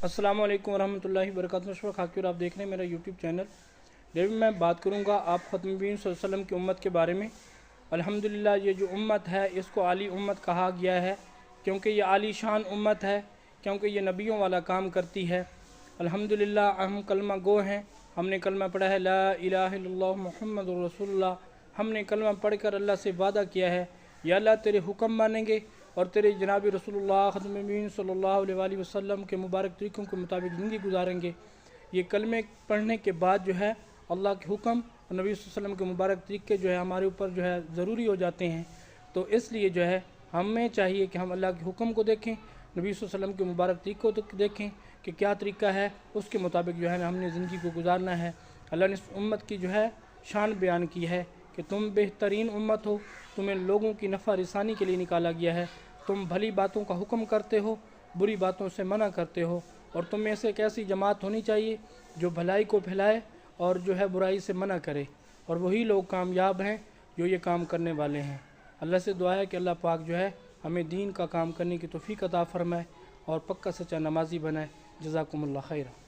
अस्सलाम वालेकुम रहमतुल्लाहि व बरकातहू। अशरफ खाकी और आप देख रहे हैं मेरा यूट्यूब चैनल। डेविड मैं बात करूंगा आप ख़त्म नबीय्यीन सल्लल्लाहु अलैहि वसल्लम की उम्मत के बारे में। अल्हम्दुलिल्लाह ये जो उम्मत है इसको आली उम्मत कहा गया है क्योंकि ये आली शान उम्मत है, क्योंकि ये नबियों वाला काम करती है। अल्हम्दुलिल्लाह हम कलमा गो हैं, हमने कलमा पढ़ा है ला इलाहा इल्लल्लाह मुहम्मदुर रसूलुल्लाह। हमने कलमा पढ़ कर अल्लाह से वादा किया है या अल्लाह तेरे हुक्म मानेंगे और तेरे जनाब रसूलुल्लाह ख़त्म नबीय्यीन सल्लल्लाहु अलैहि वसल्लम के मुबारक तरीक़ों के मुताबिक ज़िंदगी गुजारेंगे। ये कलमे पढ़ने के बाद जो है अल्लाह के हुक्म और नबी सल्लल्लाहु अलैहि वसल्लम के मुबारक तरीक़े जो है हमारे ऊपर जो है ज़रूरी हो जाते हैं। तो इसलिए जो है हमें चाहिए कि हम अल्लाह के हुक्म को देखें, नबी सल्लल्लाहु अलैहि वसल्लम के मुबारक तरीक़ों को देखें कि क्या तरीक़ा है, उसके मुताबिक जो है ना हमने ज़िंदगी को गुजारना है। अल्लाह ने इस उम्मत की जो है शान बयान की है कि तुम बेहतरीन उम्मत हो, तुम्हें लोगों की नफ़ा रिसानी के लिए निकाला गया है। तुम भली बातों का हुक्म करते हो, बुरी बातों से मना करते हो, और तुम में से एक ऐसी जमात होनी चाहिए जो भलाई को फैलाए और जो है बुराई से मना करे, और वही लोग कामयाब हैं जो ये काम करने वाले हैं। अल्लाह से दुआ है कि अल्लाह पाक जो है हमें दीन का काम करने की तौफीक अता फ़रमाए और पक्का सच्चा नमाजी बनाए। जज़ाकुमुल्लाह खैर।